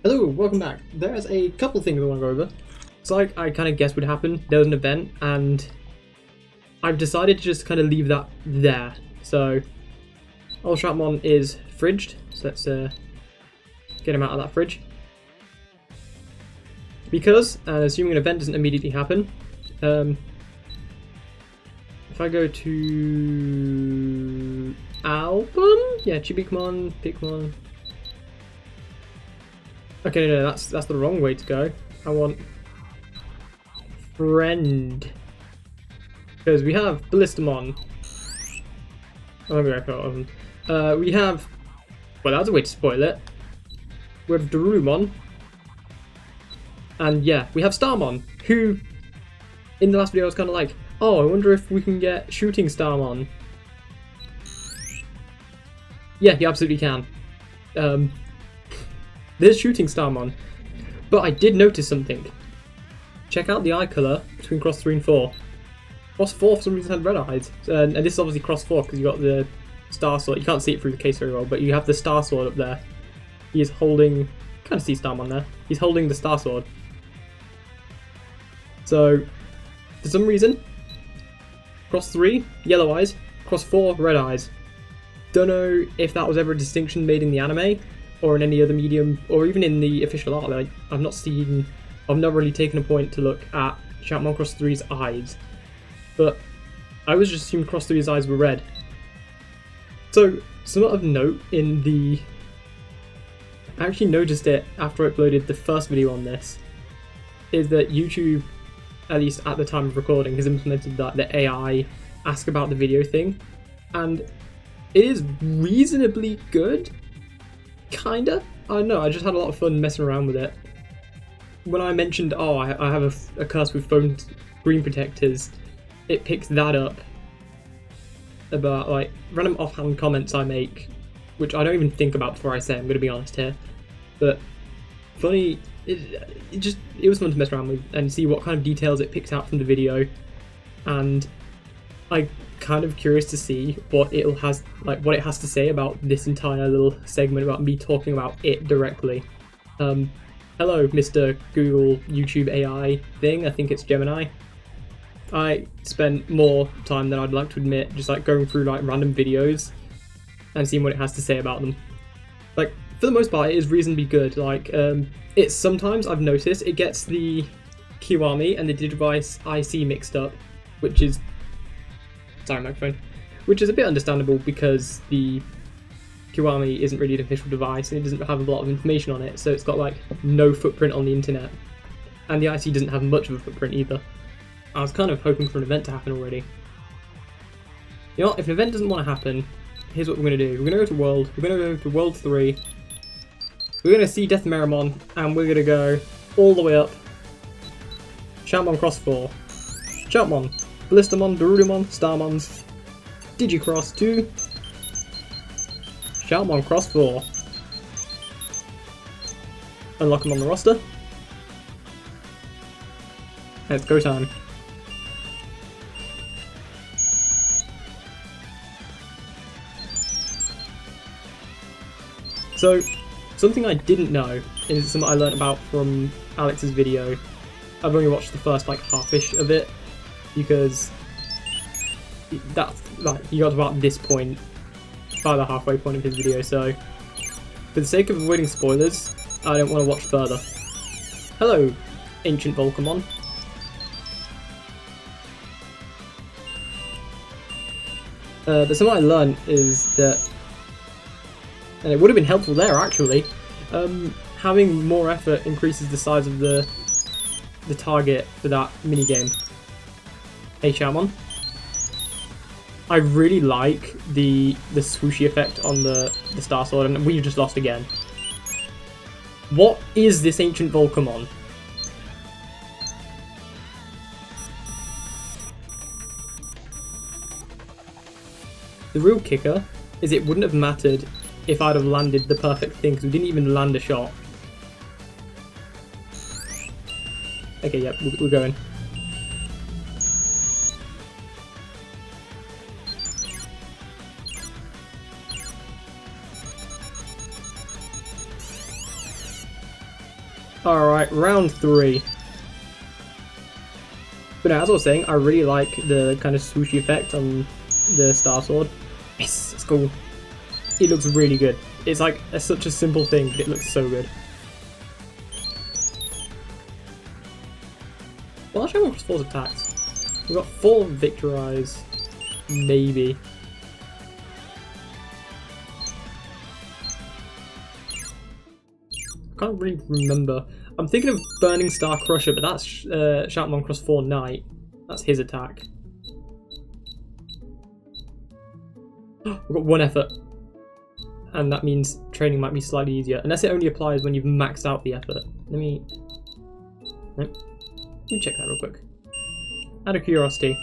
Hello, welcome back. There's a couple things I want to go over. It's like I kind of guessed would happen. There was an event, and I've decided to just kind of leave that there. So, old Shatmon is fridged, so let's get him out of that fridge. Because, assuming an event doesn't immediately happen, if I go to album, yeah, Chibikmon, Pikmon. Okay, no, that's the wrong way to go. I want friend, because we have Ballistamon. Oh, maybe I thought of them. We have, well, that was a way to spoil it. We have Darumon, and yeah, we have Starmon, who in the last video I was kind of like, oh, I wonder if we can get Shooting Starmon. Yeah, you absolutely can. There's Shooting Starmon, but I did notice something. Check out the eye colour between Cross 3 and 4. Cross 4 for some reason had red eyes, and this is obviously Cross 4 because you got the Star Sword. You can't see it through the case very well, but you have the Star Sword up there. He is holding, kind of see Starmon there. He's holding the Star Sword. So, for some reason, Cross 3, yellow eyes, Cross 4, red eyes. Don't know if that was ever a distinction made in the anime, or in any other medium, or even in the official art. Like, I've not really taken a point to look at Shatmon Cross 3's eyes. But I was just assuming Cross 3's eyes were red. So, somewhat of note in the... I actually noticed it after I uploaded the first video on this, is that YouTube, at least at the time of recording, has implemented the AI ask about the video thing, and it is reasonably good. Kinda? I don't know, I just had a lot of fun messing around with it. When I mentioned, oh, I have a curse with phone screen protectors, it picks that up about, like, random offhand comments I make, which I don't even think about before I say, I'm gonna be honest here. But, funny, it was fun to mess around with and see what kind of details it picks out from the video, and I'm kind of curious to see what it has to say about this entire little segment about me talking about it directly. Hello, Mr. Google YouTube AI thing. I think it's Gemini. I spent more time than I'd like to admit just like going through like random videos and seeing what it has to say about them. Like, for the most part, it is reasonably good. Like, it's sometimes, I've noticed, it gets the Kiwami and the Digivice IC mixed up, which is... Sorry, microphone. Which is a bit understandable because the Kiwami isn't really an official device and it doesn't have a lot of information on it, so it's got like no footprint on the internet. And the IC doesn't have much of a footprint either. I was kind of hoping for an event to happen already. You know what, if an event doesn't want to happen, here's what we're going to do. We're going to go to World, we're going to go to World 3, we're going to see Death Meramon, and we're going to go all the way up. Shatmon Cross 4. Shatmon, Ballistamon, Darumon, Starmons, Digicross 2, Shatmon Cross 4. Unlock them on the roster. And it's go time. So, something I didn't know is something I learned about from Alex's video. I've only watched the first like half-ish of it, because that's like he got to about this point by the halfway point of his video, so for the sake of avoiding spoilers, I don't want to watch further. Hello, ancient Volcamon. But something I learned is that, and it would have been helpful there actually, having more effort increases the size of the target for that minigame. Hey Shatmon. I really like the swooshy effect on the Star Sword, and we've just lost again. What is this ancient Volcamon? The real kicker is it wouldn't have mattered if I'd have landed the perfect thing, because we didn't even land a shot. Okay, yeah, we're going. Alright, round 3. But no, as I was saying, I really like the kind of swooshy effect on the Star Sword. Yes, it's cool. It looks really good. It's like such a simple thing, but it looks so good. Well, actually, I want Cross 4's attacks. We've got 4 Victorize, maybe. I can't really remember. I'm thinking of Burning Star Crusher, but that's Shoutmon Cross 4 Knight. That's his attack. We've got 1 effort. And that means training might be slightly easier. Unless it only applies when you've maxed out the effort. Let me check that real quick. Out of curiosity.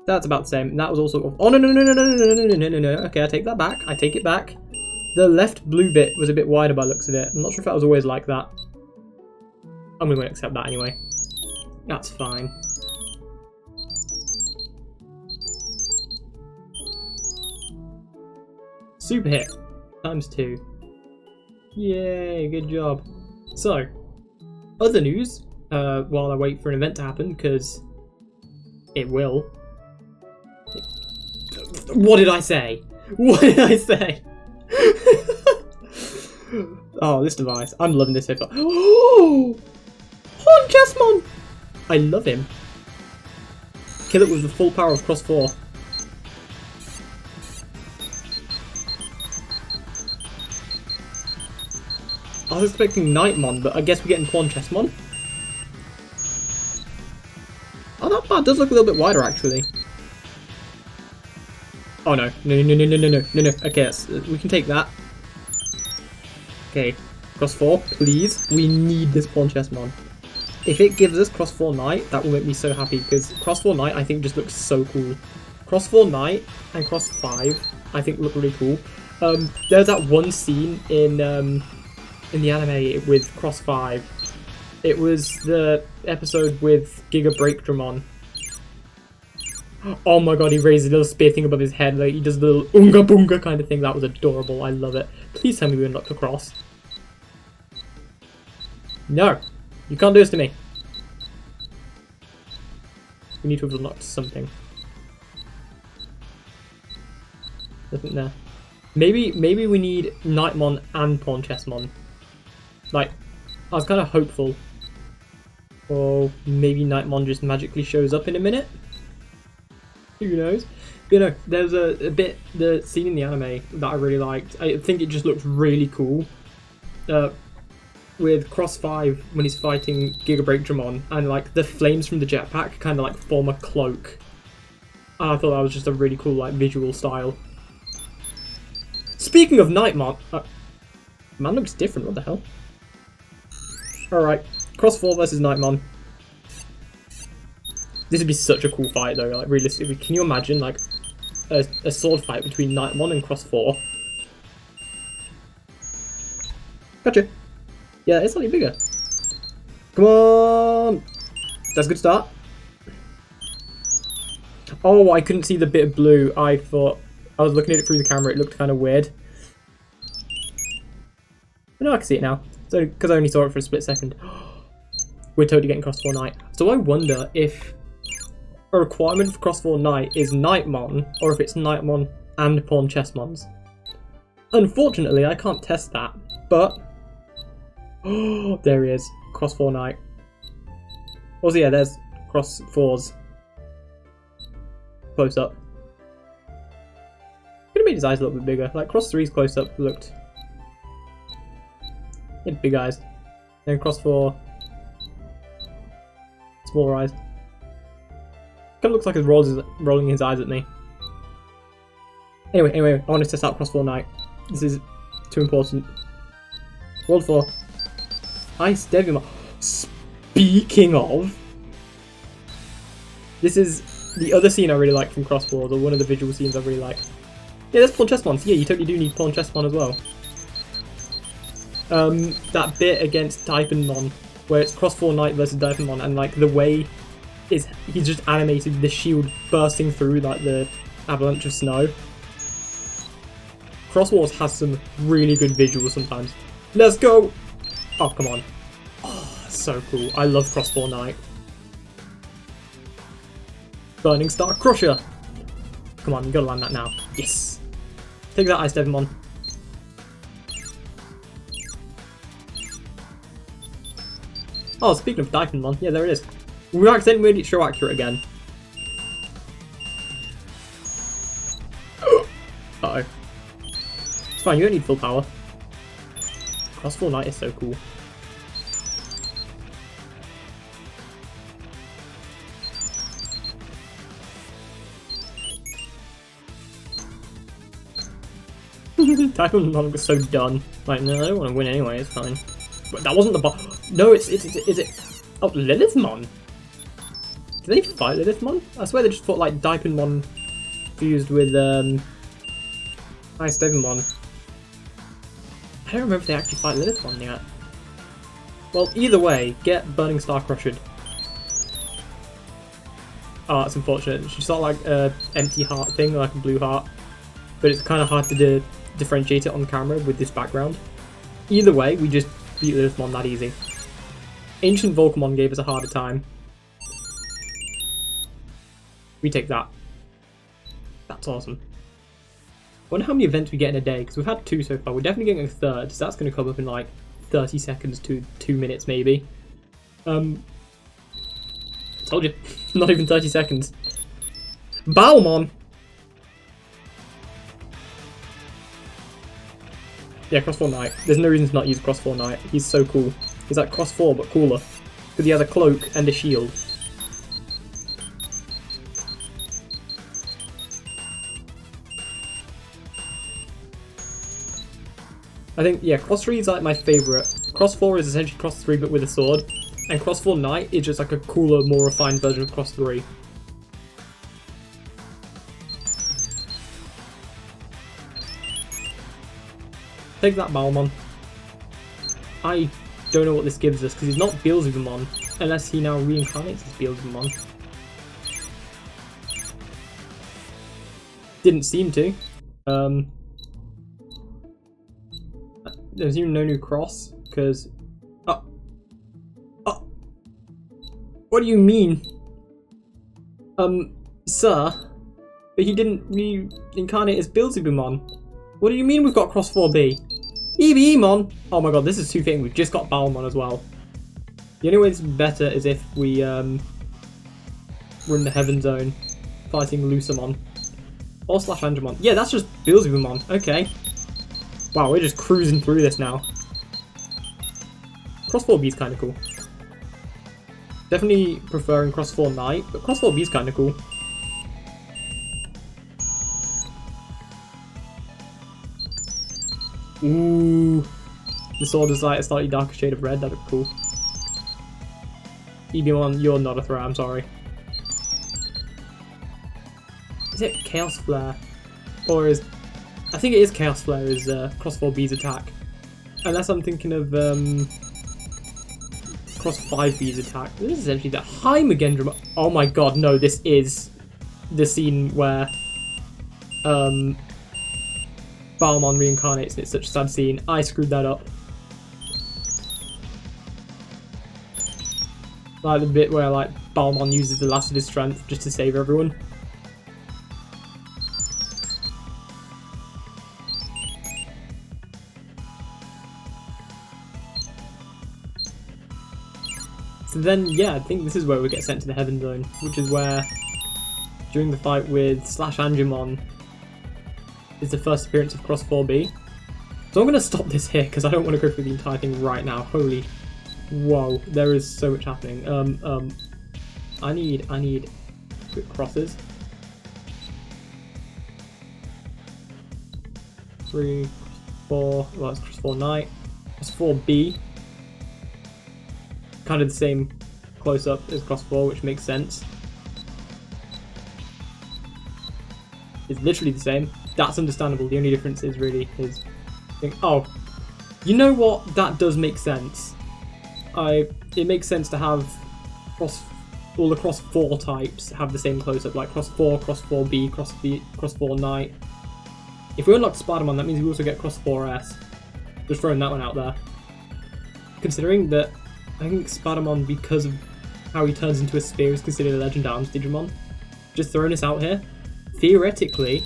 That's about the same. And that was also... Oh, no, no, no, no, no, no, no, no, no, no, no. Okay, I take that back. I take it back. The left blue bit was a bit wider by the looks of it. I'm not sure if that was always like that. I'm going to accept that anyway. That's fine. Super hit. ×2. Yay, good job. So, other news, while I wait for an event to happen, because it will. What did I say? What did I say? Oh, this device. I'm loving this so far. Oh! Chessmon! I love him. Kill it with the full power of Cross 4. I was expecting Nightmon, but I guess we're getting Pawn Chessmon. Oh, that part does look a little bit wider, actually. Oh no. No, no, no, no, no, no, no, no. Okay, we can take that. Okay, Cross 4, please. We need this Pawn Chessmon. If it gives us Cross 4 Knight, that will make me so happy, because Cross 4 Knight I think just looks so cool. Cross 4 Knight and Cross 5 I think look really cool. There's that one scene in the anime with Cross 5. It was the episode with Giga Breakdramon. Oh my god, he raises a little spear thing above his head, like he does the little unga boonga kind of thing. That was adorable, I love it. Please tell me we unlocked a cross. No! You can't do this to me. We need to have unlocked something. Nothing there. Maybe we need Nightmon and Pawn Chessmon. Like, I was kind of hopeful. Or maybe Nightmon just magically shows up in a minute. Who knows? You know, there's a bit, the scene in the anime that I really liked. I think it just looked really cool. With Cross 5 when he's fighting Giga Breakdramon, and like the flames from the jetpack kind of like form a cloak. And I thought that was just a really cool like visual style. Speaking of Nightmon, man looks different. What the hell? All right, Cross 4 versus Nightmon. This would be such a cool fight though. Like realistically, can you imagine like a sword fight between Nightmon and Cross 4? Gotcha. Yeah, it's slightly bigger. Come on! That's a good start. Oh, I couldn't see the bit of blue. I thought... I was looking at it through the camera. It looked kind of weird. But no, I can see it now. So, because I only saw it for a split second. We're totally getting Cross 4 Knight. So I wonder if a requirement for Cross 4 Knight is Nightmon, or if it's Nightmon and Pawn Chessmons. Unfortunately, I can't test that. But... Oh, there he is. Cross 4 Knight. Also, yeah, there's Cross 4's close up. Could have made his eyes a little bit bigger. Like Cross 3's close up looked. He had big eyes. Then Cross 4, smaller eyes. Kind of looks like he's rolling his eyes at me. Anyway, I want to test out Cross 4 Knight. This is too important. World 4. Ice Devimon. Speaking of, this is the other scene I really like from Cross 4, or one of the visual scenes I really like. Yeah, there's Pawn Chessmon. Yeah, you totally do need Pawn Chessmon as well. That bit against Diamondmon, where it's Cross 4 Knight versus Diamondmon, and like the way he's just animated the shield bursting through like the avalanche of snow. Cross Wars has some really good visuals sometimes. Let's go! Oh, come on. Oh, so cool. I love Cross 4 Knight. Burning Star Crusher. Come on, you gotta land that now. Yes. Take that, Ice Devimon. Oh, speaking of Diamondmon, yeah, there it is. We accidentally made it show accurate again. Uh-oh. It's fine, you don't need full power. Cross 4 Knight is so cool. Diamondmon was so done. Like, no, I don't want to win anyway, it's fine. But that wasn't the boss. No, is it? Oh, Lilithmon? Did they fight Lilithmon? I swear they just fought like Diamondmon fused with Ice Devimon. I don't remember if they actually fight Lilithmon yet. Well, either way, get Burning Star Crushed. Oh, that's unfortunate. She's sort of like an empty heart thing, like a blue heart. But it's kind of hard to differentiate it on camera with this background. Either way, we just beat Lilithmon that easy. Ancient Volcamon gave us a harder time. We take that. That's awesome. I wonder how many events we get in a day, because we've had 2 so far. We're definitely getting a 3rd, so that's going to come up in like 30 seconds to 2 minutes maybe. Told you. Not even 30 seconds. Balmon! Yeah, Cross 4 Knight. There's no reason to not use Cross 4 Knight. He's so cool. He's like Cross 4 but cooler. Because he has a cloak and a shield. I think, yeah, Cross 3 is like my favourite. Cross 4 is essentially Cross 3 but with a sword. And Cross 4 Knight is just like a cooler, more refined version of Cross 3. Take that, Balmon. I don't know what this gives us, because he's not Beelzebumon, unless he now reincarnates as Beelzebumon. Didn't seem to. There's even no new cross, because... Oh! What do you mean? Sir? But he didn't reincarnate as Beelzebumon. What do you mean we've got Cross 4B? EBEmon! Oh my god, this is too fitting. We've just got Balmon as well. The only way it's better is if we we're in the Heaven Zone fighting Lucamon. Or Slash Angemon. Yeah, that's just Beelzebumon. Okay. Wow, we're just cruising through this now. Cross 4B is kind of cool. Definitely preferring Cross 4 Knight, but Cross 4B is kind of cool. Ooh, the sword is like a slightly darker shade of red. That'd be cool. EBMon, you're not a threat. I'm sorry. Is it Chaos Flare, or is I think it is Chaos Flare? Is Cross 4B's attack? Unless I'm thinking of Cross 5B's attack. This is essentially that. Hi, Magendra. Oh my god, no! This is the scene where Balmon reincarnates, and it's such a sad scene. I screwed that up. Like the bit where like Balmon uses the last of his strength just to save everyone. So then, yeah, I think this is where we get sent to the Heaven Zone, which is where, during the fight with Slash Angemon, is the first appearance of Cross 4B. So I'm going to stop this here, because I don't want to go through the entire thing right now. Holy... Whoa, there is so much happening. I need quick crosses. 3, 4, well, it's Cross 4 Knight. Cross 4B. Kind of the same close-up as Cross 4, which makes sense. It's literally the same. That's understandable. The only difference is really his thing. Oh, you know what? That does make sense. It makes sense to have all the Cross 4 types have the same close-up, like Cross 4, Cross 4B, Cross 4 Knight. If we unlock Spider-Man, that means we also get Cross 4S. Just throwing that one out there. considering that I think Spider-Man, because of how he turns into a spear, is considered a Legend Arms Digimon. Just throwing this out here. Theoretically,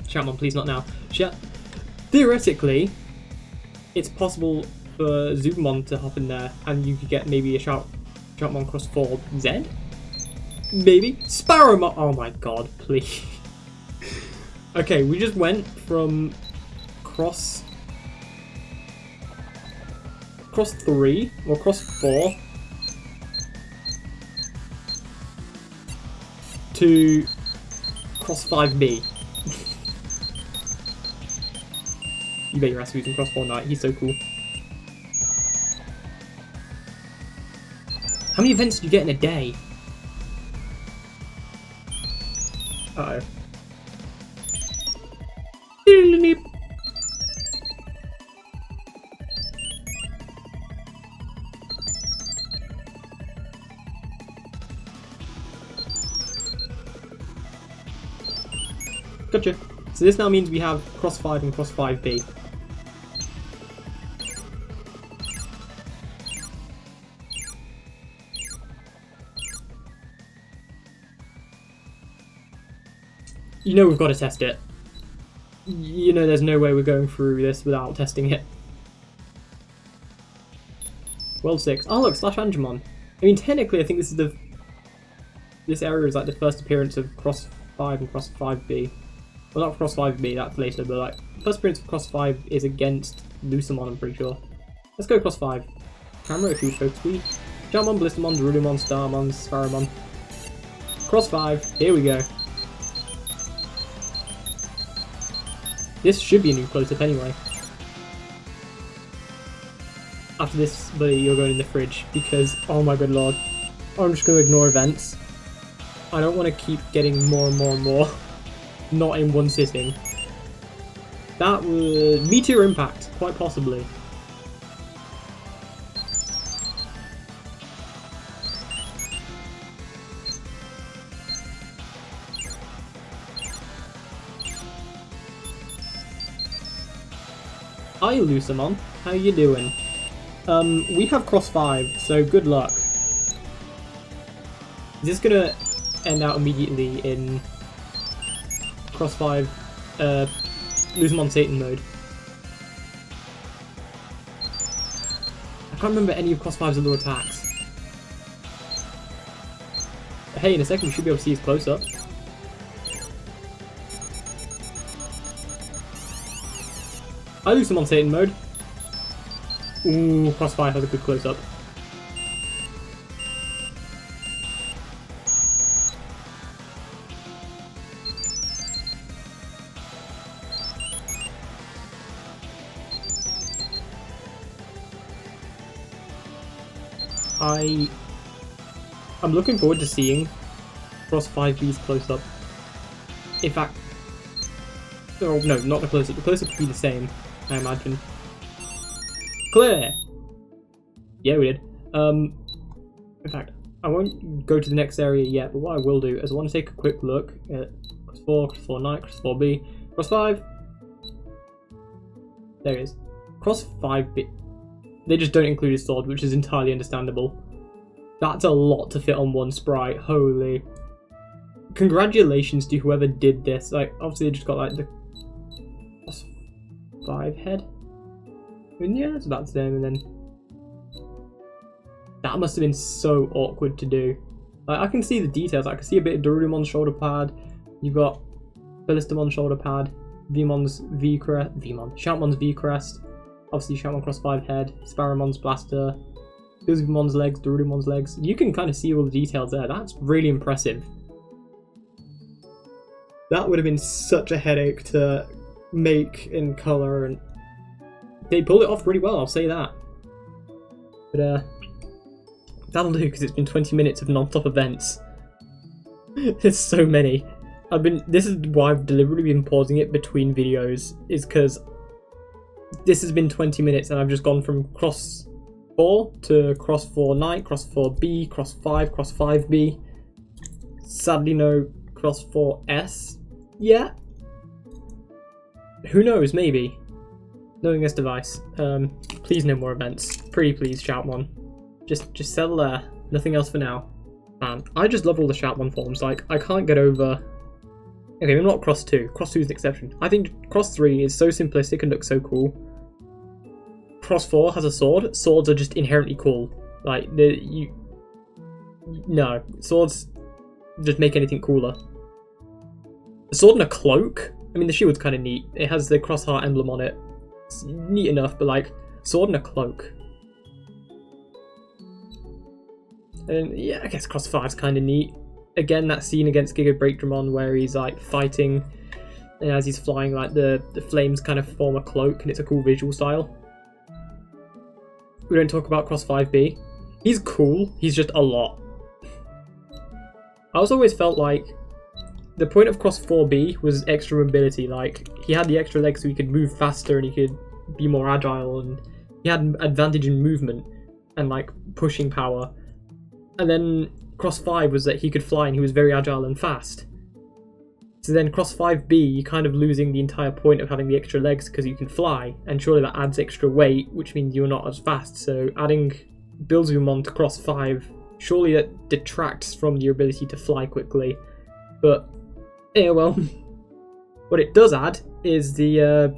Shoutmon, please not now. Theoretically, it's possible for Zubamon to hop in there, and you could get maybe a Shoutmon Cross 4 Z? Maybe? Sparrowmon! Oh my god, please. Okay, we just went from Cross 3, or Cross 4, to Cross 5B. You bet your ass using Cross 4 Knight, he's so cool. How many events do you get in a day? Uh-oh. Gotcha. So this now means we have Cross 5 and Cross 5B. You know we've got to test it. You know there's no way we're going through this without testing it. World 6. Oh look, Slash Angemon. I mean technically I think this is this area is like the first appearance of Cross 5 and Cross 5B. Well, not Cross 5B, that's later, but like, first appearance of Cross 5 is against Lucamon, I'm pretty sure. Let's go Cross 5. Camera, if you focus speed. Jumpmon, Blistermon, Darulimon, Starmon, Sparrowmon. Cross 5, here we go. This should be a new close-up anyway. After this, buddy, you're going in the fridge, because, oh my good lord. I'm just going to ignore events. I don't want to keep getting more and more and more. Not in one sitting. That was Meteor Impact, quite possibly. Hi Lucamon, how you doing? We have Cross 5, so good luck. Is this gonna end out immediately in Cross 5, Lucamon Satan mode? I can't remember any of Cross 5's other attacks. But hey, in a second we should be able to see his close-up. I Lucamon Satan mode. Ooh, Cross 5 has a good close-up. I'm looking forward to seeing Cross 5B's close-up. In fact, oh no, not the close-up. The close-up would be the same, I imagine. Clear! Yeah, we did. In fact, I won't go to the next area yet, but what I will do is I want to take a quick look at Cross 4, Cross 4 Knight, Cross 4B, Cross 5. There it is. Cross 5B. They just don't include his sword, which is entirely understandable. That's a lot to fit on one sprite, holy. Congratulations to whoever did this. Like, obviously they just got like the Cross 5 head. And yeah, it's about the same, and then that must have been so awkward to do. Like, I can see the details. I can see a bit of Darudemon's shoulder pad. You've got Ballistamon's shoulder pad, Shoutmon's V crest. Obviously, Shoutmon Cross 5 head, Sparrowmon's blaster, Bizumon's legs, Darudemon's legs. You can kind of see all the details there. That's really impressive. That would have been such a headache to make in colour, and they pulled it off really well, I'll say that. But that'll do, because it's been 20 minutes of non-stop events. There's so many. This is why I've deliberately been pausing it between videos, is because this has been 20 minutes and I've just gone from Cross 4 to Cross 4 Knight, Cross 4B, Cross 5, Cross 5B. Sadly no Cross 4S yet. Who knows, maybe. Knowing this device, please no more events. Pretty please, Shoutmon. Just settle there. Nothing else for now. Man, I just love all the Shoutmon forms. Like, I can't get over... Okay, maybe not Cross 2. Cross 2 is an exception. I think Cross 3 is so simplistic and looks so cool. Cross 4 has a sword. Swords are just inherently cool. Like, no, swords just make anything cooler. A sword and a cloak? I mean, the shield's kind of neat. It has the cross heart emblem on it. It's neat enough, but like, sword and a cloak. And yeah, I guess Cross 5's kind of neat. Again, that scene against Giga Breakdramon where he's like fighting, and as he's flying, like the flames kind of form a cloak, and it's a cool visual style. We don't talk about Cross 5B. He's cool, he's just a lot. I also always felt like the point of Cross 4B was extra mobility. Like, he had the extra legs so he could move faster and he could be more agile, and he had an advantage in movement and like pushing power. And then Cross 5 was that he could fly and he was very agile and fast. So then Cross 5B, you're kind of losing the entire point of having the extra legs because you can fly, and surely that adds extra weight, which means you're not as fast. So adding Billsbumon to Cross 5, surely that detracts from your ability to fly quickly. But, yeah, well, what it does add is the,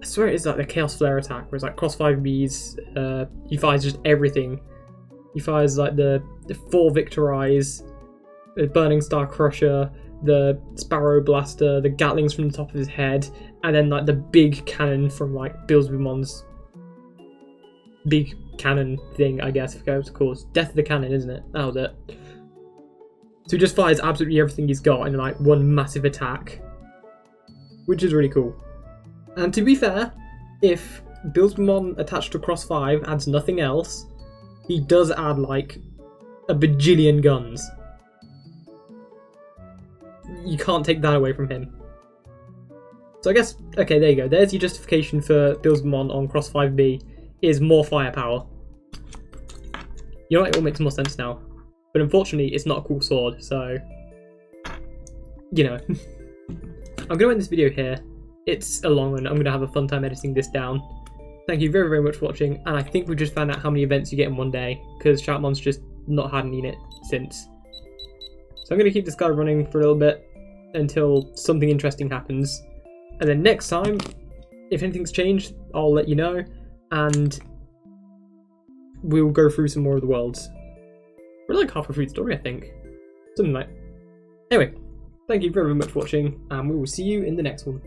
I swear it is like the Chaos Flare attack, where it's like Cross 5B's, he fires just everything. He fires like the 4 Victor Eyes, the Burning Star Crusher, the Sparrow Blaster, the Gatlings from the top of his head, and then like the big cannon from like Billsbumon's big cannon thing, I guess, I forget what it's called. Death of the Cannon, isn't it? That was it. So he just fires absolutely everything he's got in like one massive attack, which is really cool. And to be fair, if Billsbumon attached to Cross 5 adds nothing else, he does add like a bajillion guns. You can't take that away from him. So I guess, okay, there you go. There's your justification for Billsbumon on Cross 5B, is more firepower. You know what, it all makes more sense now. But unfortunately, it's not a cool sword, so... You know. I'm going to end this video here. It's a long one. I'm going to have a fun time editing this down. Thank you very, very much for watching, and I think we just found out how many events you get in one day, because Shoutmon's just not had any in it since. So I'm going to keep this guy running for a little bit until something interesting happens. And then next time, if anything's changed, I'll let you know, and we'll go through some more of the worlds. We're like halfway through the story, I think. Something like... Anyway, thank you very, very much for watching, and we will see you in the next one.